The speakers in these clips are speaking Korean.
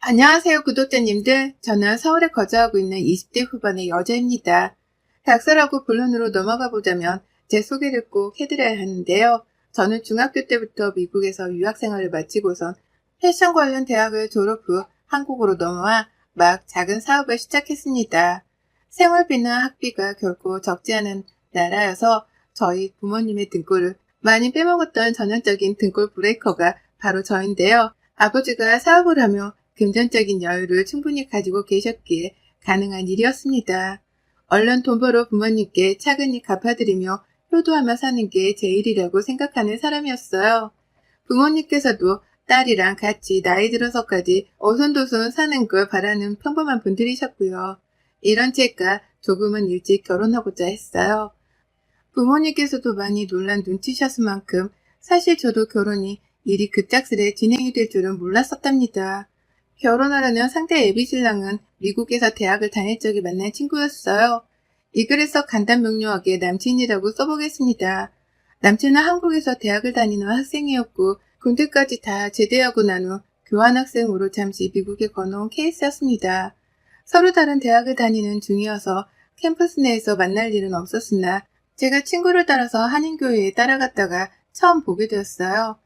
안녕하세요, 구독자님들. 저는 서울에 거주하고 있는 20대 후반의 여자입니다. 닭살하고 본론으로 넘어가 보자면 제 소개를 꼭 해드려야 하는데요. 저는 중학교 때부터 미국에서 유학생활을 마치고선 패션 관련 대학을 졸업 후 한국으로 넘어와 막 작은 사업을 시작했습니다. 생활비나 학비가 결코 적지 않은 나라여서 저희 부모님의 등골을 많이 빼먹었던 전형적인 등골 브레이커가 바로 저인데요. 아버지가 사업을 하며 금전적인 여유를 충분히 가지고 계셨기에 가능한 일이었습니다. 얼른 돈 벌어 부모님께 차근히 갚아드리며 효도하며 사는 게 제 일이라고 생각하는 사람이었어요. 부모님께서도 딸이랑 같이 나이 들어서까지 오손도손 사는 걸 바라는 평범한 분들이셨고요. 이런 제가 조금은 일찍 결혼하고자 했어요. 부모님께서도 많이 놀란 눈치셨을 만큼 사실 저도 결혼이 일이 급작스레 진행이 될 줄은 몰랐었답니다. 결혼하려는 상대 애비신랑은 미국에서 대학을 다닐 적에 만난 친구였어요. 이 글에서 간단 명료하게 남친이라고 써보겠습니다. 남친은 한국에서 대학을 다니는 학생이었고 군대까지 다 제대하고 난 후 교환학생으로 잠시 미국에 건너온 케이스였습니다. 서로 다른 대학을 다니는 중이어서 캠퍼스 내에서 만날 일은 없었으나 제가 친구를 따라서 한인교회에 따라갔다가 처음 보게 되었어요.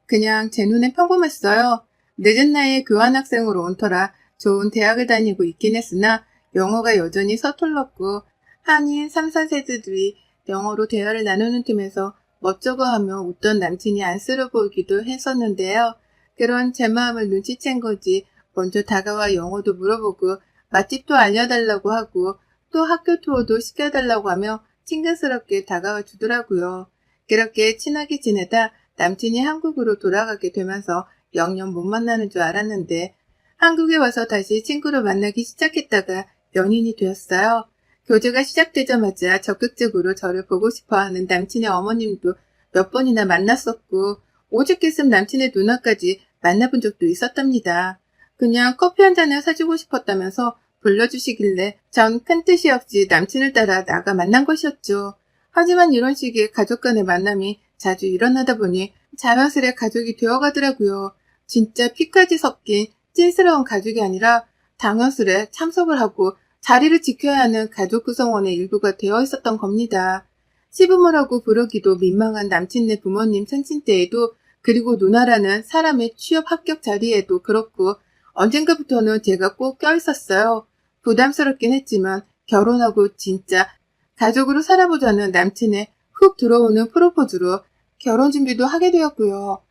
그냥 제 눈엔 평범했어요. 늦은 나이에 교환학생으로 온 터라 좋은 대학을 다니고 있긴 했으나 영어가 여전히 서툴렀고 한인 3, 4세들이 영어로 대화를 나누는 틈에서 멋쩍어하며 웃던 남친이 안쓰러워 보이기도 했었는데요. 그런 제 마음을 눈치챈 거지 먼저 다가와 영어도 물어보고 맛집도 알려달라고 하고 또 학교 투어도 시켜달라고 하며 친근스럽게 다가와 주더라고요. 그렇게 친하게 지내다 남친이 한국으로 돌아가게 되면서 영영 못 만나는 줄 알았는데 한국에 와서 다시 친구를 만나기 시작했다가 연인이 되었어요. 교제가 시작되자마자 적극적으로 저를 보고 싶어하는 남친의 어머님도 몇 번이나 만났었고 오죽했음 남친의 누나까지 만나본 적도 있었답니다. 그냥 커피 한 잔을 사주고 싶었다면서 불러주시길래 전 큰 뜻이 없이 남친을 따라 나가 만난 것이었죠. 하지만 이런 식의 가족 간의 만남이 자주 일어나다 보니 자연스레 가족이 되어가더라고요. 진짜 피까지 섞인 찐스러운 가족이 아니라 당연스레 참석을 하고 자리를 지켜야 하는 가족 구성원의 일부가 되어 있었던 겁니다. 시부모라고 부르기도 민망한 남친네 부모님 생신 때에도 그리고 누나라는 사람의 취업 합격 자리에도 그렇고 언젠가부터는 제가 꼭 껴있었어요. 부담스럽긴 했지만 결혼하고 진짜 가족으로 살아보자는 남친의 훅 들어오는 프로포즈로 결혼 준비도 하게 되었고요.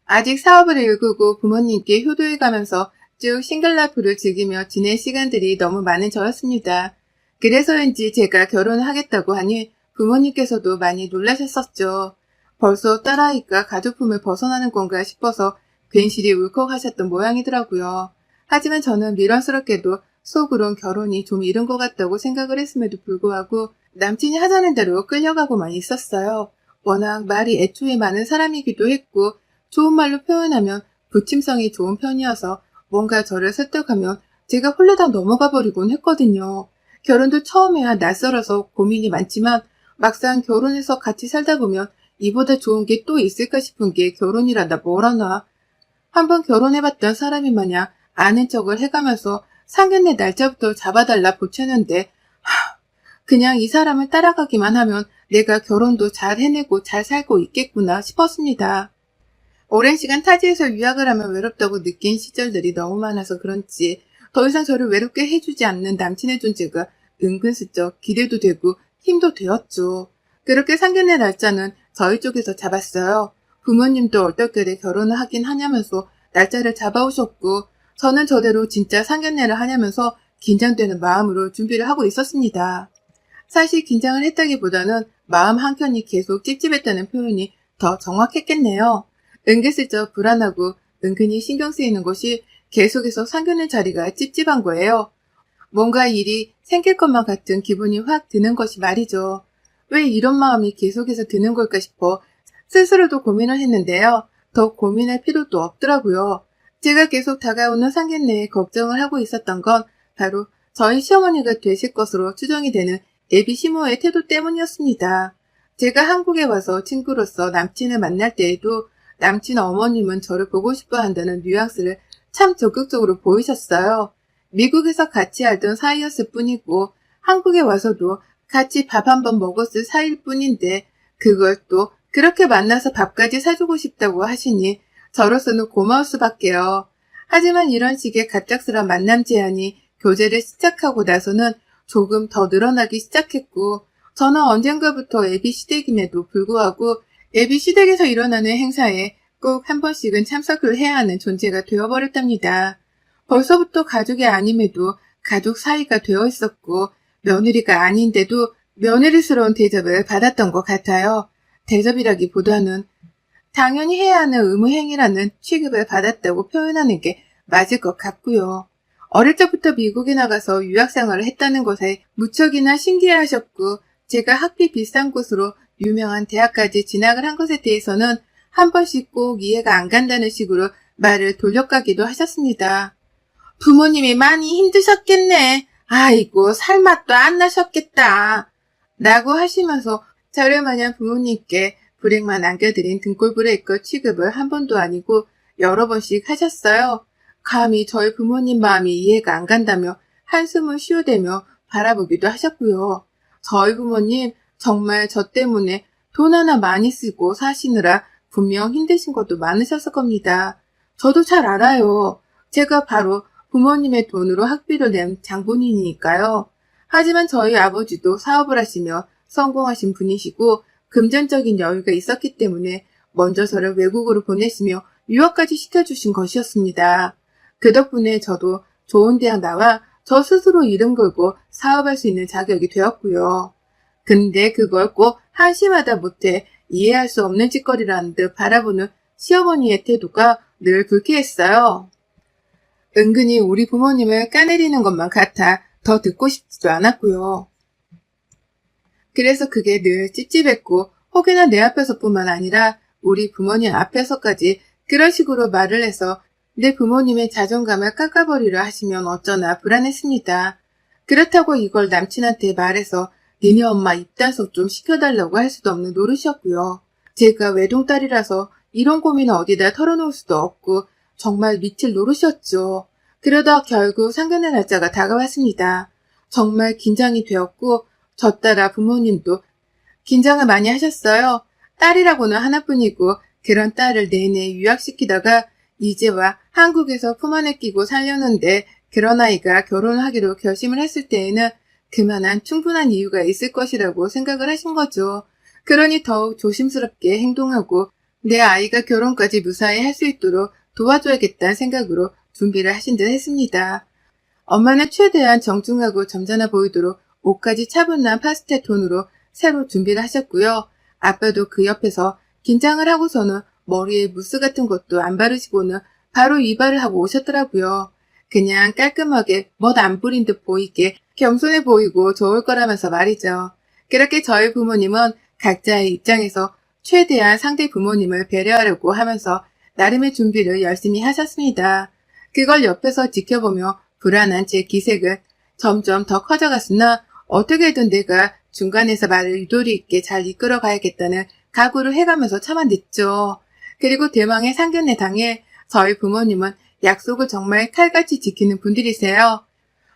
아직 사업을 일구고 부모님께 효도해가면서 쭉 싱글라이프를 즐기며 지낼 시간들이 너무 많은 저였습니다. 그래서인지 제가 결혼을 하겠다고 하니 부모님께서도 많이 놀라셨었죠. 벌써 딸아이가 가족품을 벗어나는 건가 싶어서 괜시리 울컥하셨던 모양이더라고요. 하지만 저는 미련스럽게도 속으론 결혼이 좀 이른 것 같다고 생각을 했음에도 불구하고 남친이 하자는 대로 끌려가고만 있었어요. 워낙 말이 애초에 많은 사람이기도 했고 좋은 말로 표현하면 부침성이 좋은 편이어서 뭔가 저를 설득하면 제가 홀라당 넘어가 버리곤 했거든요. 결혼도 처음에야 낯설어서 고민이 많지만 막상 결혼해서 같이 살다 보면 이보다 좋은 게 또 있을까 싶은 게 결혼이란다 뭐라나. 한번 결혼해봤던 사람이 마냥 아는 척을 해가면서 상견례 날짜부터 잡아달라 보채는데 그냥 이 사람을 따라가기만 하면 내가 결혼도 잘 해내고 잘 살고 있겠구나 싶었습니다. 오랜 시간 타지에서 유학을 하면 외롭다고 느낀 시절들이 너무 많아서 그런지 더 이상 저를 외롭게 해주지 않는 남친의 존재가 은근슬쩍 기대도 되고 힘도 되었죠. 그렇게 상견례 날짜는 저희 쪽에서 잡았어요. 부모님도 얼떨결에 결혼을 하긴 하냐면서 날짜를 잡아오셨고 저는 저대로 진짜 상견례를 하냐면서 긴장되는 마음으로 준비를 하고 있었습니다. 사실 긴장을 했다기보다는 마음 한켠이 계속 찝찝했다는 표현이 더 정확했겠네요. 은근슬쩍 불안하고 은근히 신경 쓰이는 것이 계속해서 상견례 자리가 찝찝한 거예요. 뭔가 일이 생길 것만 같은 기분이 확 드는 것이 말이죠. 왜 이런 마음이 계속해서 드는 걸까 싶어 스스로도 고민을 했는데요. 더 고민할 필요도 없더라고요. 제가 계속 다가오는 상견례에 걱정을 하고 있었던 건 바로 저희 시어머니가 되실 것으로 추정이 되는 애비 시모의 태도 때문이었습니다. 제가 한국에 와서 친구로서 남친을 만날 때에도 남친 어머님은 저를 보고 싶어 한다는 뉘앙스를 참 적극적으로 보이셨어요. 미국에서 같이 알던 사이였을 뿐이고 한국에 와서도 같이 밥 한 번 먹었을 사이일 뿐인데 그걸 또 그렇게 만나서 밥까지 사주고 싶다고 하시니 저로서는 고마울 수밖에요. 하지만 이런 식의 갑작스러운 만남 제안이 교제를 시작하고 나서는 조금 더 늘어나기 시작했고 저는 언젠가부터 애비 시댁임에도 불구하고 애비 시댁에서 일어나는 행사에 꼭 한 번씩은 참석을 해야 하는 존재가 되어버렸답니다. 벌써부터 가족이 아님에도 가족 사이가 되어 있었고 며느리가 아닌데도 며느리스러운 대접을 받았던 것 같아요. 대접이라기보다는 당연히 해야 하는 의무행위라는 취급을 받았다고 표현하는 게 맞을 것 같고요. 어릴 적부터 미국에 나가서 유학생활을 했다는 것에 무척이나 신기해하셨고 제가 학비 비싼 곳으로 유명한 대학까지 진학을 한 것에 대해서는 한 번씩 꼭 이해가 안 간다는 식으로 말을 돌려가기도 하셨습니다. 부모님이 많이 힘드셨겠네. 아이고 살맛도 안 나셨겠다. 라고 하시면서 저를 마냥 부모님께 불행만 안겨드린 등골 브레이커 취급을 한 번도 아니고 여러 번씩 하셨어요. 감히 저희 부모님 마음이 이해가 안 간다며 한숨을 쉬어대며 바라보기도 하셨고요. 저희 부모님 정말 저 때문에 돈 하나 많이 쓰고 사시느라 분명 힘드신 것도 많으셨을 겁니다. 저도 잘 알아요. 제가 바로 부모님의 돈으로 학비를 낸 장본인이니까요. 하지만 저희 아버지도 사업을 하시며 성공하신 분이시고 금전적인 여유가 있었기 때문에 먼저 저를 외국으로 보내시며 유학까지 시켜주신 것이었습니다. 그 덕분에 저도 좋은 대학 나와 저 스스로 이름 걸고 사업할 수 있는 자격이 되었고요. 근데 그걸 꼭 한심하다 못해 이해할 수 없는 짓거리라는 듯 바라보는 시어머니의 태도가 늘 불쾌했어요. 은근히 우리 부모님을 까내리는 것만 같아 더 듣고 싶지도 않았고요. 그래서 그게 늘 찝찝했고 혹여나 내 앞에서뿐만 아니라 우리 부모님 앞에서까지 그런 식으로 말을 해서 내 부모님의 자존감을 깎아버리려 하시면 어쩌나 불안했습니다. 그렇다고 이걸 남친한테 말해서 니네 엄마 입단속 좀 시켜달라고 할 수도 없는 노릇이었고요. 제가 외동딸이라서 이런 고민을 어디다 털어놓을 수도 없고 정말 미칠 노릇이었죠. 그러다 결국 상견례 날짜가 다가왔습니다. 정말 긴장이 되었고 저 따라 부모님도 긴장을 많이 하셨어요. 딸이라고는 하나뿐이고 그런 딸을 내내 유학시키다가 이제와 한국에서 품 안에 끼고 살려는데 그런 아이가 결혼하기로 결심을 했을 때에는 그만한 충분한 이유가 있을 것이라고 생각을 하신 거죠. 그러니 더욱 조심스럽게 행동하고 내 아이가 결혼까지 무사히 할 수 있도록 도와줘야겠다는 생각으로 준비를 하신 듯 했습니다. 엄마는 최대한 정중하고 점잖아 보이도록 옷까지 차분한 파스텔 톤으로 새로 준비를 하셨고요. 아빠도 그 옆에서 긴장을 하고서는 머리에 무스 같은 것도 안 바르시고는 바로 이발을 하고 오셨더라고요. 그냥 깔끔하게 멋 안 부린 듯 보이게 겸손해 보이고 좋을 거라면서 말이죠. 그렇게 저희 부모님은 각자의 입장에서 최대한 상대 부모님을 배려하려고 하면서 나름의 준비를 열심히 하셨습니다. 그걸 옆에서 지켜보며 불안한 제 기색은 점점 더 커져갔으나 어떻게든 내가 중간에서 말을 유도리 있게 잘 이끌어 가야겠다는 각오를 해가면서 참아냈죠. 그리고 대망의 상견례 당일 저희 부모님은 약속을 정말 칼같이 지키는 분들이세요.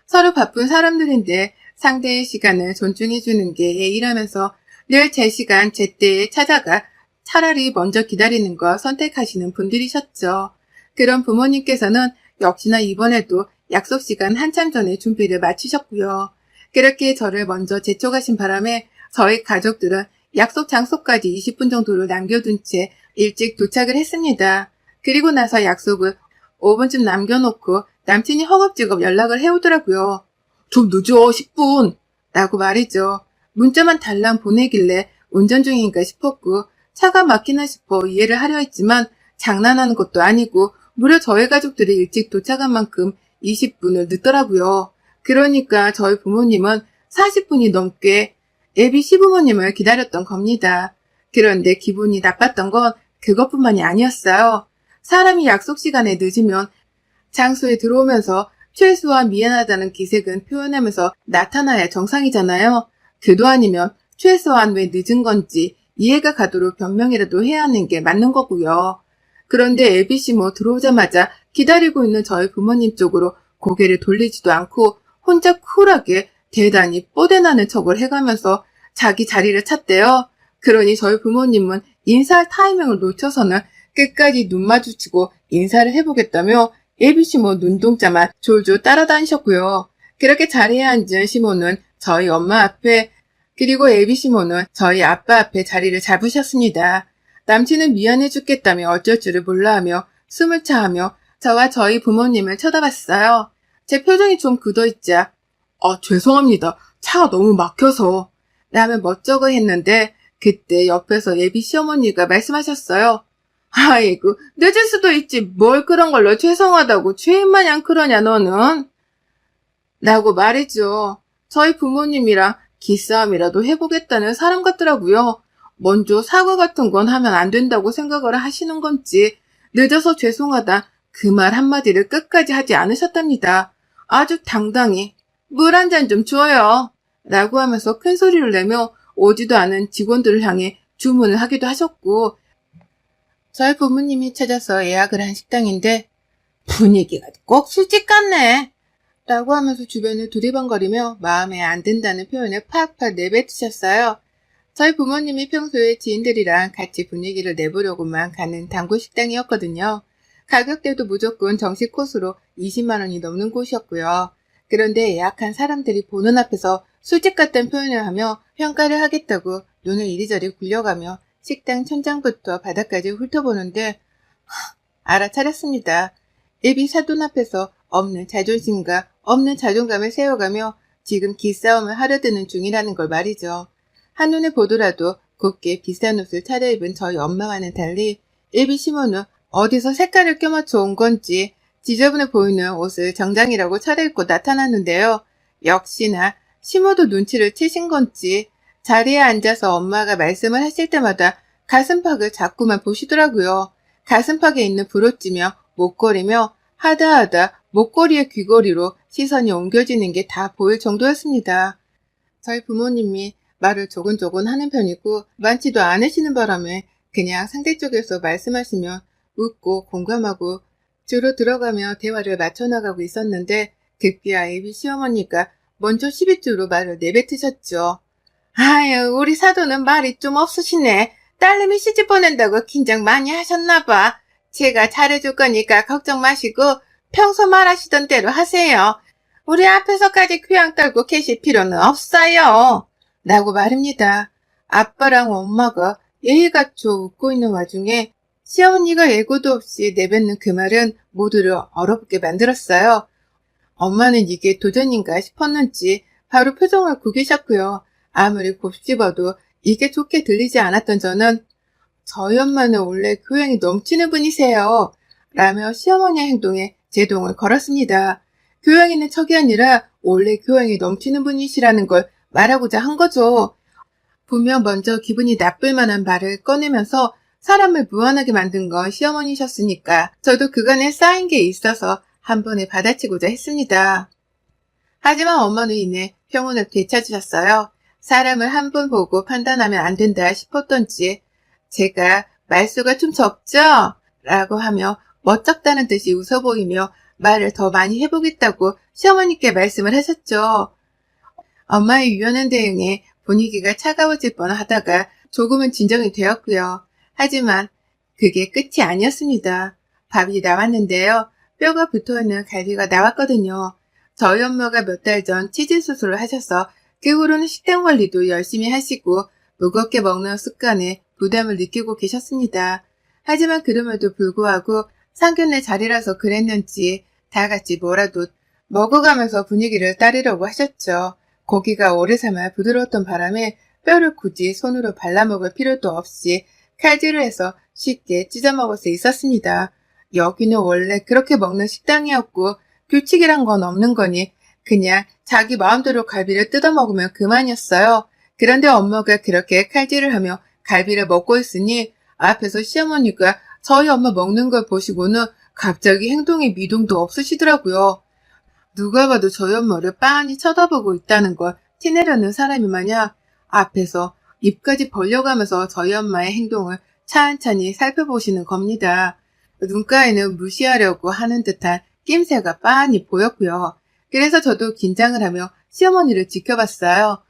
서로 바쁜 사람들인데 상대의 시간을 존중해주는 게 예의라면서 늘 제 시간 제때에 찾아가 차라리 먼저 기다리는 거 선택하시는 분들이셨죠. 그런 부모님께서는 역시나 이번에도 약속 시간 한참 전에 준비를 마치셨고요. 그렇게 저를 먼저 재촉하신 바람에 저희 가족들은 약속 장소까지 20분 정도를 남겨둔 채 일찍 도착을 했습니다. 그리고 나서 약속을 5분쯤 남겨놓고 남친이 허겁지겁 연락을 해오더라고요. 좀 늦어 10분 라고 말이죠. 문자만 달랑 보내길래 운전 중인가 싶었고 차가 막히나 싶어 이해를 하려 했지만 장난하는 것도 아니고 무려 저희 가족들이 일찍 도착한 만큼 20분을 늦더라고요. 그러니까 저희 부모님은 40분이 넘게 애비 시부모님을 기다렸던 겁니다. 그런데 기분이 나빴던 건 그것뿐만이 아니었어요. 사람이 약속 시간에 늦으면 장소에 들어오면서 최소한 미안하다는 기색은 표현하면서 나타나야 정상이잖아요. 그도 아니면 최소한 왜 늦은 건지 이해가 가도록 변명이라도 해야 하는 게 맞는 거고요. 그런데 애비씨 뭐 들어오자마자 기다리고 있는 저희 부모님 쪽으로 고개를 돌리지도 않고 혼자 쿨하게 대단히 뽀대나는 척을 해가면서 자기 자리를 찾대요. 그러니 저희 부모님은 인사할 타이밍을 놓쳐서는 끝까지 눈 마주치고 인사를 해보겠다며 예비 시모 눈동자만 졸졸 따라다니셨고요. 그렇게 자리에 앉은 시모는 저희 엄마 앞에 그리고 예비 시모는 저희 아빠 앞에 자리를 잡으셨습니다. 남친은 미안해 죽겠다며 어쩔 줄을 몰라하며 숨을 차하며 저와 저희 부모님을 쳐다봤어요. 제 표정이 좀 굳어있자 죄송합니다. 차가 너무 막혀서 라며 멋쩍어 했는데 그때 옆에서 예비 시어머니가 말씀하셨어요. 아이고 늦을 수도 있지 뭘 그런 걸로 죄송하다고 죄인마냥 그러냐 너는? 라고 말했죠. 저희 부모님이랑 기싸움이라도 해보겠다는 사람 같더라고요. 먼저 사과 같은 건 하면 안 된다고 생각을 하시는 건지 늦어서 죄송하다 그 말 한마디를 끝까지 하지 않으셨답니다. 아주 당당히 물 한 잔 좀 줘요 라고 하면서 큰 소리를 내며 오지도 않은 직원들을 향해 주문을 하기도 하셨고 저희 부모님이 찾아서 예약을 한 식당인데 분위기가 꼭 술집 같네 라고 하면서 주변을 두리번거리며 마음에 안 든다는 표현을 팍팍 내뱉으셨어요. 저희 부모님이 평소에 지인들이랑 같이 분위기를 내보려고만 가는 단골 식당이었거든요. 가격대도 무조건 정식 코스로 20만 원이 넘는 곳이었고요. 그런데 예약한 사람들이 보는 앞에서 술집 같다는 표현을 하며 평가를 하겠다고 눈을 이리저리 굴려가며 식당 천장부터 바닥까지 훑어보는데 알아차렸습니다. 예비 사돈 앞에서 없는 자존심과 없는 자존감을 세워가며 지금 기싸움을 하려드는 중이라는 걸 말이죠. 한눈에 보더라도 곱게 비싼 옷을 차려입은 저희 엄마와는 달리 예비 시모는 어디서 색깔을 껴맞춰 온 건지 지저분해 보이는 옷을 정장이라고 차려입고 나타났는데요. 역시나 시모도 눈치를 채신 건지 자리에 앉아서 엄마가 말씀을 하실 때마다 가슴팍을 자꾸만 보시더라고요. 가슴팍에 있는 브로치며 목걸이며 하다하다 목걸이의 귀걸이로 시선이 옮겨지는 게 다 보일 정도였습니다. 저희 부모님이 말을 조곤조곤 하는 편이고 많지도 않으시는 바람에 그냥 상대 쪽에서 말씀하시면 웃고 공감하고 주로 들어가며 대화를 맞춰나가고 있었는데 급기야 예비 시어머니가 먼저 12주로 말을 내뱉으셨죠. 아유 우리 사돈은 말이 좀 없으시네. 딸내미 시집 보낸다고 긴장 많이 하셨나봐. 제가 잘해줄 거니까 걱정 마시고 평소 말하시던 대로 하세요. 우리 앞에서까지 귀양 떨고 계실 필요는 없어요. 라고 말입니다. 아빠랑 엄마가 예의갖춰 웃고 있는 와중에 시어머니가 예고도 없이 내뱉는 그 말은 모두를 얼어붙게 만들었어요. 엄마는 이게 도전인가 싶었는지 바로 표정을 구기셨고요. 아무리 곱씹어도 이게 좋게 들리지 않았던 저는 저희 엄마는 원래 교양이 넘치는 분이세요. 라며 시어머니의 행동에 제동을 걸었습니다. 교양 있는 척이 아니라 원래 교양이 넘치는 분이시라는 걸 말하고자 한 거죠. 분명 먼저 기분이 나쁠 만한 말을 꺼내면서 사람을 무안하게 만든 건 시어머니셨으니까 저도 그간에 쌓인 게 있어서 한 번에 받아치고자 했습니다. 하지만 엄마는 이내 평온을 되찾으셨어요. 사람을 한 번 보고 판단하면 안 된다 싶었던지 제가 말수가 좀 적죠? 라고 하며 멋쩍다는 듯이 웃어 보이며 말을 더 많이 해보겠다고 시어머니께 말씀을 하셨죠. 엄마의 유연한 대응에 분위기가 차가워질 뻔하다가 조금은 진정이 되었고요. 하지만 그게 끝이 아니었습니다. 밥이 나왔는데요. 뼈가 붙어있는 갈비가 나왔거든요. 저희 엄마가 몇 달 전 치질 수술을 하셔서 그 후로는 식단 관리도 열심히 하시고 무겁게 먹는 습관에 부담을 느끼고 계셨습니다. 하지만 그럼에도 불구하고 상견례 자리라서 그랬는지 다 같이 뭐라도 먹어가면서 분위기를 따르려고 하셨죠. 고기가 오래 삶아 부드러웠던 바람에 뼈를 굳이 손으로 발라먹을 필요도 없이 칼질을 해서 쉽게 찢어먹을 수 있었습니다. 여기는 원래 그렇게 먹는 식당이었고 규칙이란 건 없는 거니 그냥 자기 마음대로 갈비를 뜯어먹으면 그만이었어요. 그런데 엄마가 그렇게 칼질을 하며 갈비를 먹고 있으니 앞에서 시어머니가 저희 엄마 먹는 걸 보시고는 갑자기 행동에 미동도 없으시더라고요. 누가 봐도 저희 엄마를 빤히 쳐다보고 있다는 걸 티내려는 사람이 마냥 앞에서 입까지 벌려가면서 저희 엄마의 행동을 찬찬히 살펴보시는 겁니다. 눈가에는 무시하려고 하는 듯한 낌새가 빤히 보였고요. 그래서 저도 긴장을 하며 시어머니를 지켜봤어요.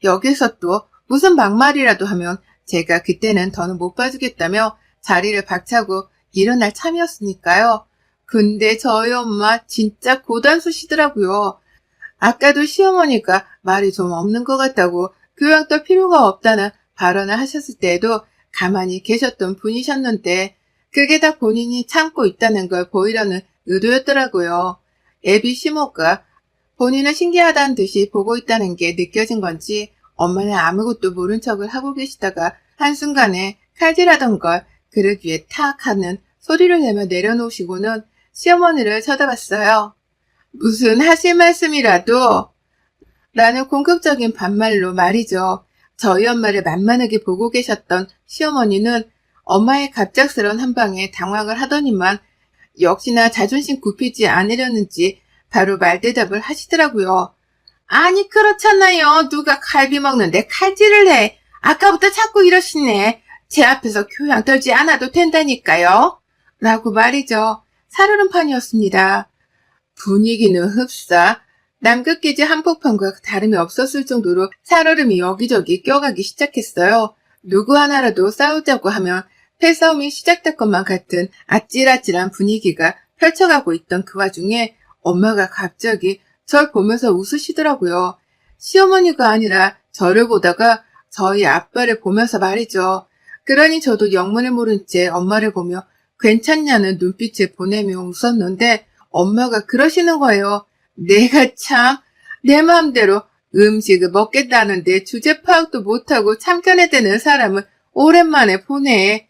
여기서 또 무슨 막말이라도 하면 제가 그때는 더는 못 봐주겠다며 자리를 박차고 일어날 참이었으니까요. 근데 저희 엄마 진짜 고단수시더라고요. 아까도 시어머니가 말이 좀 없는 것 같다고 교양도 필요가 없다는 발언을 하셨을 때에도 가만히 계셨던 분이셨는데 그게 다 본인이 참고 있다는 걸 보이려는 의도였더라고요. 애비 시모가 본인은 신기하다는 듯이 보고 있다는 게 느껴진 건지 엄마는 아무것도 모른 척을 하고 계시다가 한순간에 칼질하던 걸 그릇 위에 탁 하는 소리를 내며 내려놓으시고는 시어머니를 쳐다봤어요. 무슨 하실 말씀이라도? 라는 공격적인 반말로 말이죠. 저희 엄마를 만만하게 보고 계셨던 시어머니는 엄마의 갑작스러운 한방에 당황을 하더니만 역시나 자존심 굽히지 않으려는지 바로 말대답을 하시더라고요. 아니 그렇잖아요. 누가 갈비 먹는데 칼질을 해. 아까부터 자꾸 이러시네. 제 앞에서 교양 떨지 않아도 된다니까요. 라고 말이죠. 살얼음판이었습니다. 분위기는 흡사 남극기지 한복판과 다름이 없었을 정도로 살얼음이 여기저기 껴가기 시작했어요. 누구 하나라도 싸우자고 하면 패싸움이 시작될 것만 같은 아찔아찔한 분위기가 펼쳐가고 있던 그 와중에 엄마가 갑자기 절 보면서 웃으시더라고요. 시어머니가 아니라 저를 보다가 저희 아빠를 보면서 말이죠. 그러니 저도 영문을 모른 채 엄마를 보며 괜찮냐는 눈빛을 보내며 웃었는데 엄마가 그러시는 거예요. 내가 참 내 마음대로 음식을 먹겠다는데 주제 파악도 못하고 참견해대는 사람은 오랜만에 보네.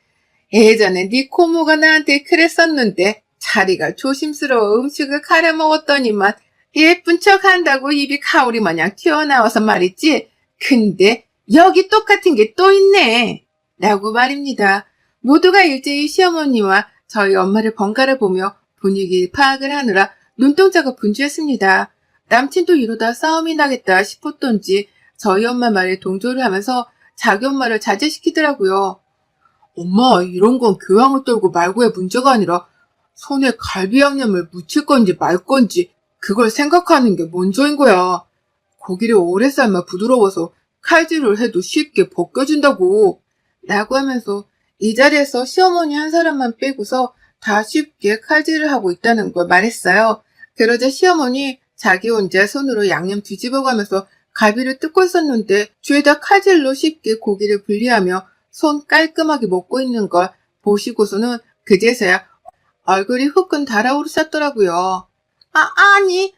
예전에 네 고모가 나한테 그랬었는데 자리가 조심스러워 음식을 가려 먹었더니만 예쁜 척 한다고 입이 가오리 마냥 튀어나와서 말이지. 근데 여기 똑같은 게 또 있네. 라고 말입니다. 모두가 일제히 시어머니와 저희 엄마를 번갈아 보며 분위기 파악을 하느라 눈동자가 분주했습니다. 남친도 이러다 싸움이 나겠다 싶었던지 저희 엄마 말에 동조를 하면서 자기 엄마를 자제시키더라고요. 엄마, 이런 건 교양을 떨고 말고의 문제가 아니라 손에 갈비 양념을 묻힐 건지 말 건지 그걸 생각하는 게 먼저인 거야. 고기를 오래 삶아 부드러워서 칼질을 해도 쉽게 벗겨진다고. 라고 하면서 이 자리에서 시어머니 한 사람만 빼고서 다 쉽게 칼질을 하고 있다는 걸 말했어요. 그러자 시어머니 자기 혼자 손으로 양념 뒤집어가면서 갈비를 뜯고 있었는데 죄다 칼질로 쉽게 고기를 분리하며 손 깔끔하게 먹고 있는 걸 보시고서는 그제서야 얼굴이 후끈 달아오르셨더라고요. 아니,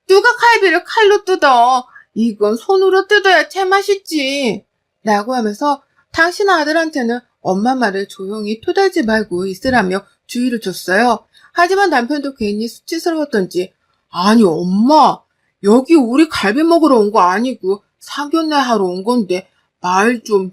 누가 갈비를 칼로 뜯어? 이건 손으로 뜯어야 제맛이지. 라고 하면서 당신 아들한테는 엄마 말을 조용히 토달지 말고 있으라며 주의를 줬어요. 하지만 남편도 괜히 수치스러웠던지 아니 엄마 여기 우리 갈비 먹으러 온 거 아니고 상견례 하러 온 건데 말 좀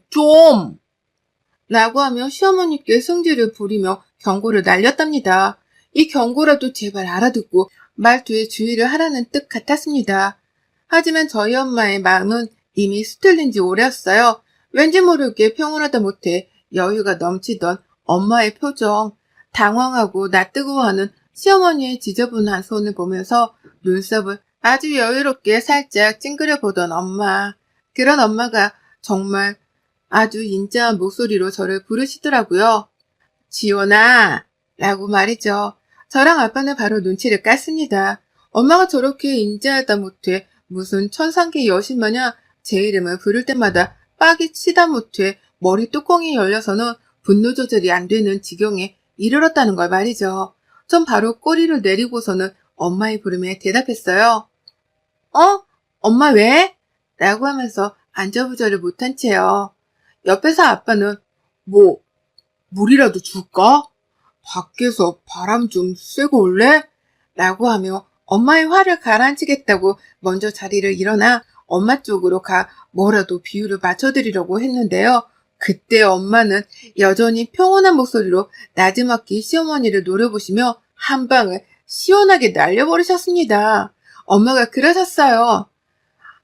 라고 하며 시어머니께 승질을 부리며 경고를 날렸답니다. 이 경고라도 제발 알아듣고 말투에 주의를 하라는 뜻 같았습니다. 하지만 저희 엄마의 마음은 이미 수틀린 지 오래였어요. 왠지 모르게 평온하다 못해 여유가 넘치던 엄마의 표정, 당황하고 낯뜨거워하는 시어머니의 지저분한 손을 보면서 눈썹을 아주 여유롭게 살짝 찡그려 보던 엄마. 그런 엄마가 정말 아주 인자한 목소리로 저를 부르시더라고요. 지원아! 라고 말이죠. 저랑 아빠는 바로 눈치를 깠습니다. 엄마가 저렇게 인자하다 못해 무슨 천상계 여신 마냥 제 이름을 부를 때마다 빡이 치다 못해 머리 뚜껑이 열려서는 분노 조절이 안 되는 지경에 이르렀다는 걸 말이죠. 전 바로 꼬리를 내리고서는 엄마의 부름에 대답했어요. 엄마 왜? 라고 하면서 안절부절을 못한 채요. 옆에서 아빠는 물이라도 줄까? 밖에서 바람 좀 쐬고 올래? 라고 하며 엄마의 화를 가라앉히겠다고 먼저 자리를 일어나 엄마 쪽으로 가 뭐라도 비유를 맞춰드리려고 했는데요. 그때 엄마는 여전히 평온한 목소리로 나지막히 시어머니를 노려보시며 한 방을 시원하게 날려버리셨습니다. 엄마가 그러셨어요.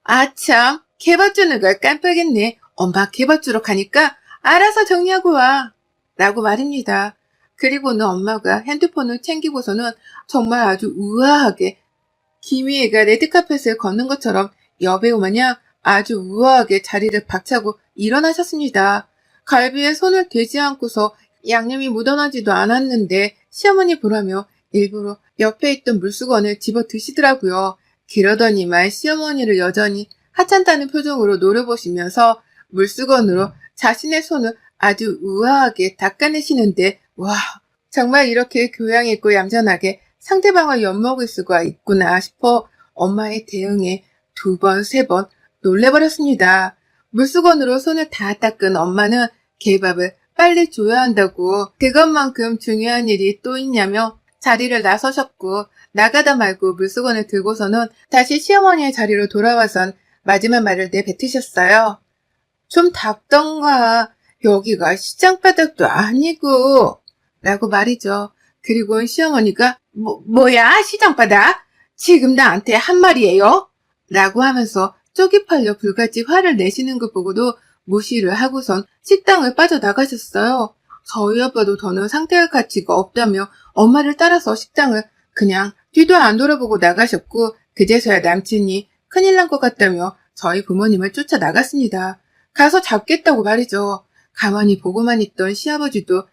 아참, 개밥 주는 걸 깜빡했네. 엄마 개밥 주러 가니까 알아서 정리하고 와. 라고 말입니다. 그리고는 엄마가 핸드폰을 챙기고서는 정말 아주 우아하게 김희애가 레드카펫을 걷는 것처럼 여배우 마냥 아주 우아하게 자리를 박차고 일어나셨습니다. 갈비에 손을 대지 않고서 양념이 묻어나지도 않았는데 시어머니 보라며 일부러 옆에 있던 물수건을 집어 드시더라고요. 그러더니만 시어머니를 여전히 하찮다는 표정으로 노려보시면서 물수건으로 자신의 손을 아주 우아하게 닦아내시는데 와, 정말 이렇게 교양 있고 얌전하게 상대방을 엿먹을 수가 있구나 싶어 엄마의 대응에 2번, 3번 놀래버렸습니다. 물수건으로 손을 다 닦은 엄마는 개밥을 빨리 줘야 한다고 그것만큼 중요한 일이 또 있냐며 자리를 나서셨고 나가다 말고 물수건을 들고서는 다시 시어머니의 자리로 돌아와선 마지막 말을 내뱉으셨어요. 좀 닦던가. 여기가 시장바닥도 아니고 라고 말이죠. 그리고는 시어머니가 뭐야 시장바닥? 지금 나한테 한 말이에요? 라고 하면서 쪽이 팔려 불같이 화를 내시는 것 보고도 무시를 하고선 식당을 빠져나가셨어요. 저희 아빠도 더는 상대할 가치가 없다며 엄마를 따라서 식당을 그냥 뒤도 안 돌아보고 나가셨고 그제서야 남친이 큰일 난 것 같다며 저희 부모님을 쫓아나갔습니다. 가서 잡겠다고 말이죠. 가만히 보고만 있던 시아버지도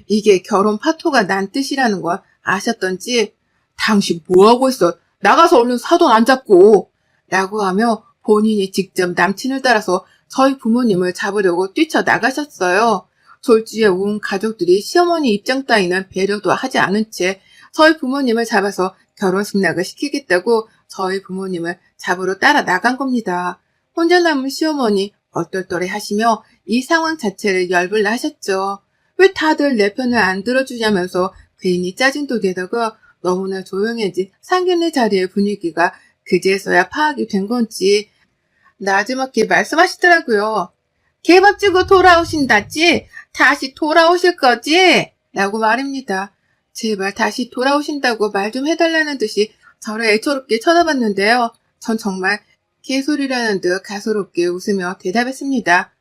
이게 결혼 파토가 난 뜻이라는 걸 아셨던지 당신 뭐하고 있어? 나가서 얼른 사돈 안 잡고 라고 하며 본인이 직접 남친을 따라서 저희 부모님을 잡으려고 뛰쳐나가셨어요. 졸지에 온 가족들이 시어머니 입장 따위는 배려도 하지 않은 채 저희 부모님을 잡아서 결혼 승낙을 시키겠다고 저희 부모님을 잡으러 따라 나간 겁니다. 혼자 남은 시어머니 얼떨떨해 하시며 이 상황 자체를 열불나 하셨죠. 왜 다들 내 편을 안 들어주냐면서 괜히 짜증도 내다가 너무나 조용해진 상견례 자리의 분위기가 그제서야 파악이 된 건지 나지막히 말씀하시더라고요. 개밥 주고 돌아오신다지? 다시 돌아오실 거지? 라고 말입니다. 제발 다시 돌아오신다고 말 좀 해달라는 듯이 저를 애처롭게 쳐다봤는데요. 전 정말 개소리라는 듯 가소롭게 웃으며 대답했습니다.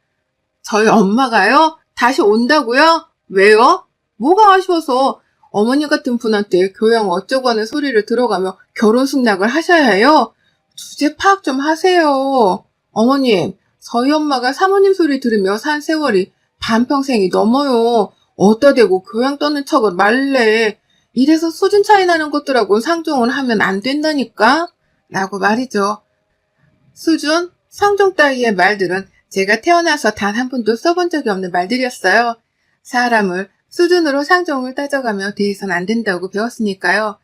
저희 엄마가요? 다시 온다고요? 왜요? 뭐가 아쉬워서 어머니 같은 분한테 교양 어쩌고 하는 소리를 들어가며 결혼 승낙을 하셔야 해요? 주제 파악 좀 하세요. 어머님, 저희 엄마가 사모님 소리 들으며 산 세월이 반평생이 넘어요. 어디다 대고 교양 떠는 척을 말래. 이래서 수준 차이 나는 것들하고 상종을 하면 안 된다니까? 라고 말이죠. 수준, 상종 따위의 말들은 제가 태어나서 단 한 번도 써본 적이 없는 말들이었어요. 사람을 수준으로 상종을 따져가며 대해선 안 된다고 배웠으니까요.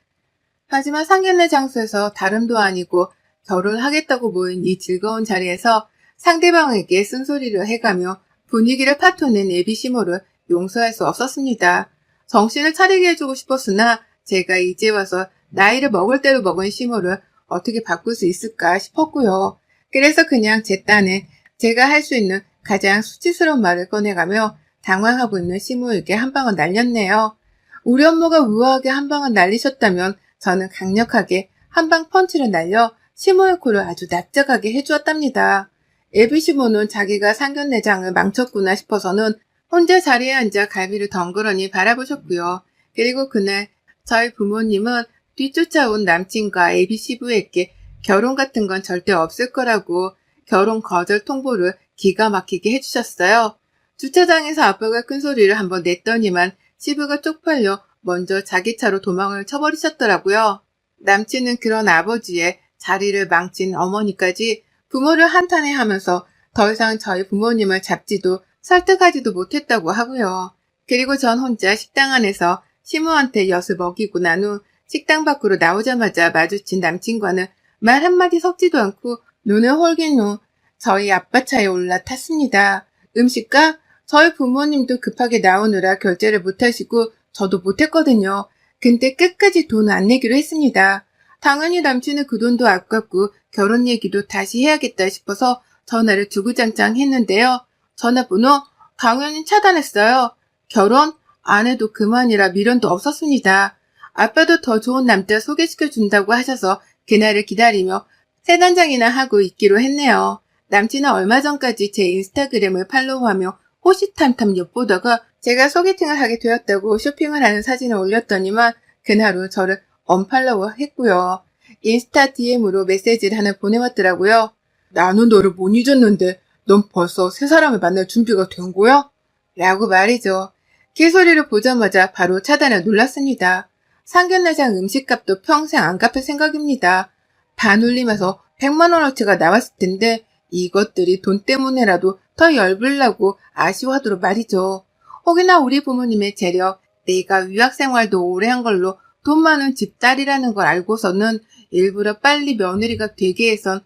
하지만 상견례 장소에서 다름도 아니고 결혼하겠다고 모인 이 즐거운 자리에서 상대방에게 쓴소리를 해가며 분위기를 파토낸 애비시모를 용서할 수 없었습니다. 정신을 차리게 해주고 싶었으나 제가 이제 와서 나이를 먹을 대로 먹은 시모를 어떻게 바꿀 수 있을까 싶었고요. 그래서 그냥 제 딴에 제가 할 수 있는 가장 수치스러운 말을 꺼내가며 당황하고 있는 시모에게 한 방을 날렸네요. 우리 엄마가 우아하게 한 방을 날리셨다면 저는 강력하게 한 방 펀치를 날려 시모의 코를 아주 납작하게 해주었답니다. 애비 시모는 자기가 상견례장을 망쳤구나 싶어서는 혼자 자리에 앉아 갈비를 덩그러니 바라보셨고요. 그리고 그날 저희 부모님은 뒤쫓아온 남친과 애비 시부에게 결혼 같은 건 절대 없을 거라고 결혼 거절 통보를 기가 막히게 해주셨어요. 주차장에서 아빠가 큰 소리를 한번 냈더니만 시부가 쪽팔려 먼저 자기 차로 도망을 쳐버리셨더라고요. 남친은 그런 아버지의 자리를 망친 어머니까지 부모를 한탄해 하면서 더 이상 저희 부모님을 잡지도 설득하지도 못했다고 하고요. 그리고 전 혼자 식당 안에서 시모한테 엿을 먹이고 난 후 식당 밖으로 나오자마자 마주친 남친과는 말 한마디 섞지도 않고 눈을 홀긴 후 저희 아빠 차에 올라탔습니다. 음식값? 저희 부모님도 급하게 나오느라 결제를 못하시고 저도 못했거든요. 근데 끝까지 돈 안 내기로 했습니다. 당연히 남친은 그 돈도 아깝고 결혼 얘기도 다시 해야겠다 싶어서 전화를 주구장창 했는데요. 전화번호 당연히 차단했어요. 결혼? 안 해도 그만이라 미련도 없었습니다. 아빠도 더 좋은 남자 소개시켜준다고 하셔서 그날을 기다리며 3단장이나 하고 있기로 했네요. 남친은 얼마 전까지 제 인스타그램을 팔로우하며 호시탐탐 엿보다가 제가 소개팅을 하게 되었다고 쇼핑을 하는 사진을 올렸더니만 그날 후 저를 언팔로우 했고요. 인스타 DM으로 메시지를 하나 보내왔더라고요. 나는 너를 못 잊었는데 넌 벌써 새 사람을 만날 준비가 된 거야? 라고 말이죠. 그 소리를 보자마자 바로 차단을 눌렀습니다. 상견례장 음식값도 평생 안 갚을 생각입니다. 반올림해서 100만 원어치가 나왔을 텐데 이것들이 돈 때문에라도 더 열불나고 아쉬워하도록 말이죠. 혹여나 우리 부모님의 재력, 내가 유학생활도 오래 한 걸로 돈 많은 집딸이라는 걸 알고서는 일부러 빨리 며느리가 되게 해선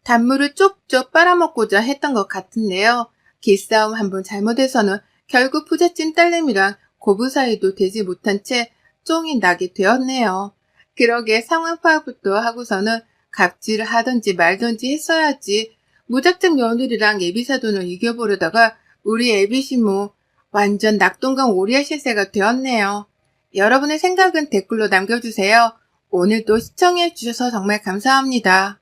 단물을 쪽쪽 빨아먹고자 했던 것 같은데요. 기싸움 한번 잘못해서는 결국 부잣집 딸내미랑 고부 사이도 되지 못한 채 쫑이 나게 되었네요. 그러게 상황 파악부터 하고서는 갑질을 하든지 말든지 했어야지. 무작정 며느리랑 예비사돈을 이겨보려다가 우리 애비시모 완전 낙동강 오리알 실세가 되었네요. 여러분의 생각은 댓글로 남겨주세요. 오늘도 시청해주셔서 정말 감사합니다.